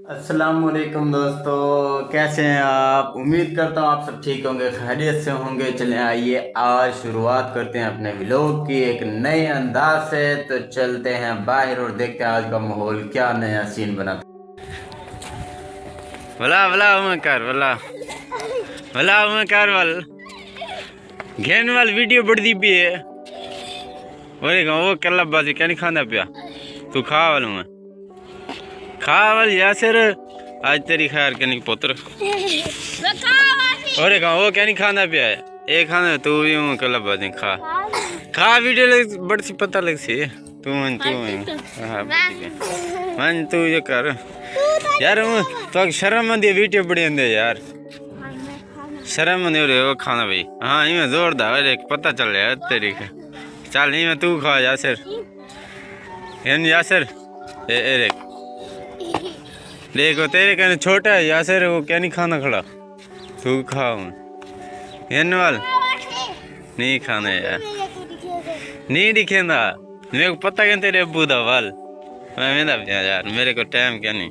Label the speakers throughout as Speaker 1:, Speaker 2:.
Speaker 1: अस्सलामुअलैकुम दोस्तों, कैसे हैं आप। उम्मीद करता हूँ आप सब ठीक होंगे, खैरियत से होंगे। चलें आइए आज शुरुआत करते हैं अपने व्लॉग की एक नए अंदाज से। तो चलते हैं बाहर और देखते हैं आज का माहौल क्या नया सीन बना।
Speaker 2: वला वला उमकार वला वला उमकार वाल घेन वाल वीडियो बड़ दी भी है। और वो कल्ला बाजी क्या नहीं खाना पिया तू खा वालू मैं खा वाल यासर आज तेरी खैर के नहीं पुत्र और वो क्या नहीं खाना पिया है एक खाना तू भी हूँ कल्ला बाजी खा खा वीडियो लग बड़ सी पता लग सी तू मन तू ये कर यार तो शर्म आती वीडियो बड़ी आंदे यार शर्म नहीं हो रही वो खाना भाई। हाँ इमें जोरदार एक पता चल रहा है तेरी का चल नहीं मैं तू खा यासर यासर ए देखो तेरे कहने छोटा है यासर वो क्या नहीं खाना खड़ा तू खाओ वाल नहीं खाना यार नहीं दिखेंदा मेरे को पता क्या तेरे अब्बू दा वाल मैं यार मेरे को टाइम क्या नहीं।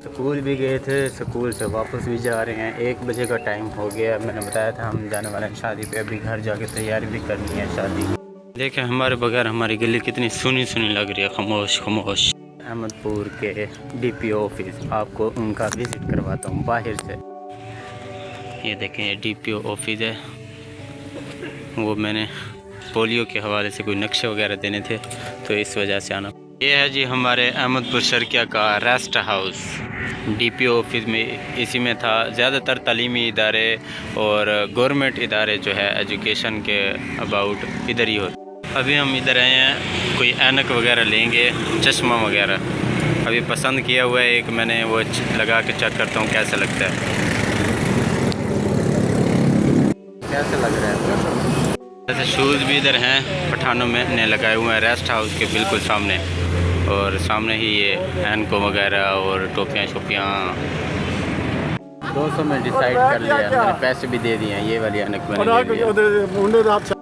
Speaker 1: स्कूल भी गए थे, स्कूल से वापस भी जा रहे हैं। 1 बजे का टाइम हो गया। मैंने बताया था हम जाने वाले हैं शादी पे, अभी घर जाके तैयारी भी करनी है शादी की।
Speaker 2: देखें हमारे बगैर हमारी गली कितनी सुनी सुनी लग रही है, खामोश खामोश।
Speaker 1: अहमदपुर के डीपीओ ऑफिस, आपको उनका विजिट करवाता हूँ बाहर से।
Speaker 2: ये देखें ये डीपीओ ऑफिस है। वो मैंने पोलियो के हवाले से कोई नक्शे वगैरह देने थे तो इस वजह से आना। ये है जी हमारे अहमदपुर शर्किया का रेस्ट हाउस। डीपीओ ऑफिस में इसी में था। ज़्यादातर तालीमी इदारे और गवर्नमेंट इदारे जो है एजुकेशन के अबाउट इधर ही होते। अभी हम इधर आए हैं, कोई ऐनक वगैरह लेंगे, चश्मा वगैरह अभी पसंद किया हुआ है एक मैंने, वो लगा के चेक करता हूँ कैसा लगता है।
Speaker 1: कैसे लग रहा है?
Speaker 2: जैसे शूज़ भी इधर हैं पठानों में ने लगाए हुए हैं रेस्ट हाउस के बिल्कुल सामने, और सामने ही ये एनको वगैरह और टोपियाँ शोपियाँ
Speaker 1: 200 में डिसाइड कर लिया, मैंने पैसे भी दे दिए हैं। ये वाली ऐनक मैंने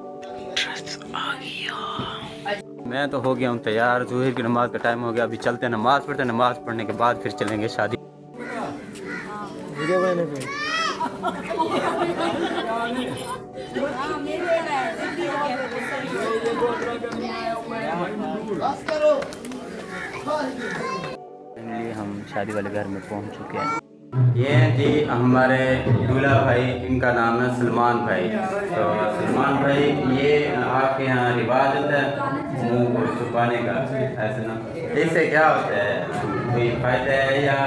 Speaker 1: मैं तो हो गया हूँ तैयार। ज़ुहर की नमाज़ का टाइम हो गया, अभी चलते हैं नमाज़ पढ़ते हैं। नमाज़ पढ़ने के बाद फिर चलेंगे शादी। हम शादी वाले घर में पहुंच चुके हैं। ये हैं जी हमारे दूल्हा भाई, इनका नाम है सलमान भाई। तो सलमान भाई, ये आपके यहाँ रिवाज होता है मुंह को छुपाने का, ऐसे ना? इससे क्या होता है, कोई फायदा है या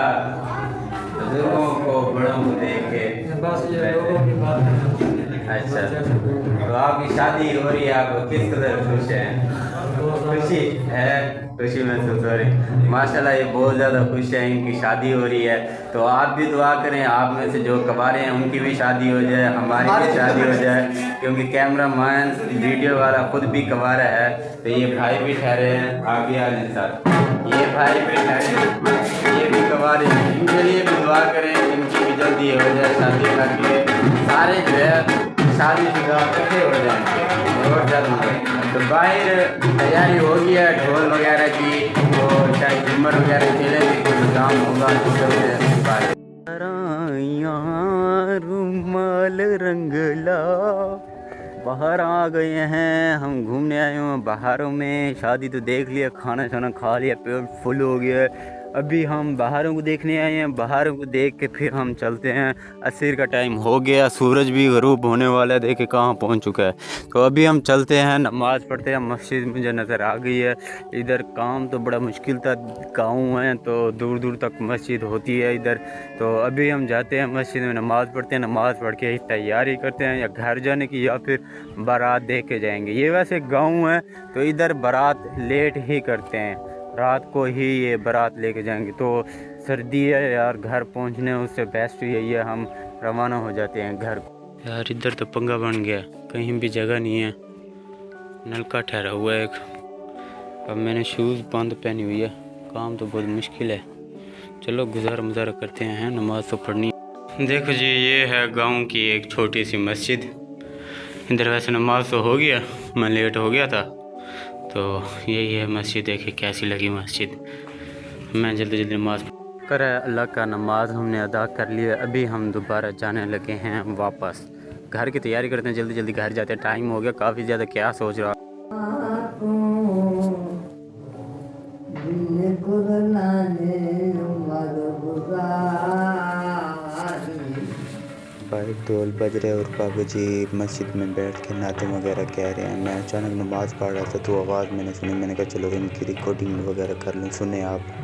Speaker 1: बुजुर्गों को बड़ों को देख के? अच्छा, तो आपकी शादी हो रही है, आप किस कदर खुश हैं? खुशी है, खुशी महसूस हो रही। माशाल्लाह ये बहुत ज़्यादा खुश है, इनकी शादी हो रही है। तो आप भी दुआ करें, आप में से जो कबारे हैं उनकी भी शादी हो जाए, हमारी भी शादी हो जाए, क्योंकि कैमरा मैन वीडियो वाला खुद भी कबारा है। तो ये भाई भी ठहरे हैं, आप भी आ जाए साथ। ये भाई भी ठहरे, ये भी कबारे हैं, इनके लिए भी दुआ करें, इनकी भी जल्दी हो जाए शादी करके। सारे जो है शादी शुदा इकट्ठे हो जाएंगे और जल्द। तो बाहर तैयारी हो गई है ढोल वगैरह की, तो शायद झूमर वगैरह खेलेंगे, कुछ काम होगा तो चलते रुमाल रंगला। बाहर आ गए हैं, हम घूमने आए हुए हैं बाहरों में। शादी तो देख लिया, खाना शाना खा लिया, पेट फुल हो गया है। अभी हम बाहरों को देखने आए हैं, बाहरों को देख के फिर हम चलते हैं। असर का टाइम हो गया, सूरज भी गरूब होने वाला है, देखे कहाँ पहुँच चुका है। तो अभी हम चलते हैं, नमाज़ पढ़ते हैं। मस्जिद मुझे नज़र आ गई है। इधर काम तो बड़ा मुश्किल था, गाँव है तो दूर दूर तक मस्जिद होती है इधर। तो अभी हम जाते हैं मस्जिद में, नमाज़ पढ़ते हैं। नमाज़ पढ़ के तैयारी करते हैं या घर जाने की या फिर बारात देख के जाएंगे। ये वैसे गाँव है तो इधर बारात लेट ही करते हैं, रात को ही ये बारात लेके जाएंगे। तो सर्दी है यार, घर पहुंचने उससे बेस्ट यही है हम रवाना हो जाते हैं घर को।
Speaker 2: यार इधर तो पंगा बन गया, कहीं भी जगह नहीं है, नलका ठहरा हुआ है एक। अब मैंने शूज़ बंद पहनी हुई है, काम तो बहुत मुश्किल है। चलो गुजारा मुजारा करते हैं, नमाज तो पढ़नी। देखो जी ये है गांव की एक छोटी सी मस्जिद। इधर वैसे नमाज तो हो गया, मैं लेट हो गया था, तो यही है मस्जिद। देखिए कैसी लगी मस्जिद। मैं जल्दी जल्दी नमाज
Speaker 1: शुक्र है अल्लाह का, नमाज हमने अदा कर लिया। अभी हम दोबारा जाने लगे हैं वापस, घर की तैयारी करते हैं, जल्दी जल्दी घर जाते हैं, टाइम हो गया काफ़ी ज़्यादा। क्या सोच रहा भाई, ढोल बज रहे और बाबू जी मस्जिद में बैठ के नाते वगैरह कह रहे हैं। मैं अचानक नमाज़ पढ़ रहा था तो आवाज़ मैंने सुनी, मैंने कहा चलो इनकी रिकॉर्डिंग वगैरह कर लूँ। सुने आप।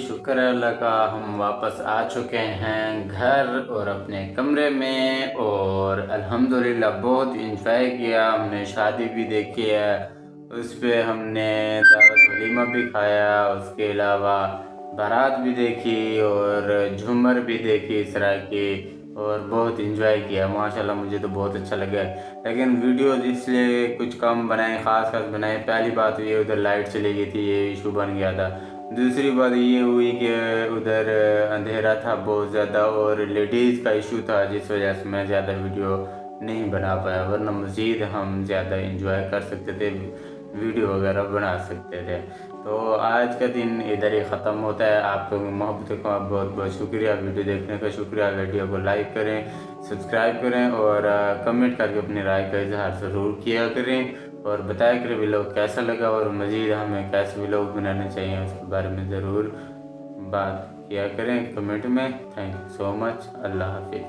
Speaker 1: शुक्र है अल्लाह का, हम वापस आ चुके हैं घर और अपने कमरे में। और अल्हम्दुलिल्लाह बहुत इंजॉय किया हमने, शादी भी देखी है, उस पर हमने दावत वलीमा भी खाया, उसके अलावा बारात भी देखी और झूमर भी देखी इस तरह की, और बहुत इंजॉय किया माशाल्लाह। मुझे तो बहुत अच्छा लगा। लेकिन वीडियो इसलिए कुछ कम बनाए, ख़ास बनाए। पहली बात ये उधर लाइट चली गई थी, ये इशू बन गया था। दूसरी बात ये हुई कि उधर अंधेरा था बहुत ज़्यादा और लेडीज़ का इशू था, जिस वजह से मैं ज़्यादा वीडियो नहीं बना पाया, वरना मज़ीद हम ज़्यादा इंजॉय कर सकते थे, वीडियो वगैरह बना सकते थे। तो आज का दिन इधर ही ख़त्म होता है। आपको मोहब्बत का बहुत बहुत शुक्रिया, वीडियो देखने का शुक्रिया। वीडियो को लाइक करें, सब्सक्राइब करें और कमेंट करके अपनी राय का इजहार ज़रूर किया करें, और बताया करें व्लॉग कैसा लगा और मज़ीद हमें कैसे व्लॉग बनाने चाहिए उसके बारे में ज़रूर बात किया करें कमेंट में। Thank you so much. अल्लाह हाफिज़।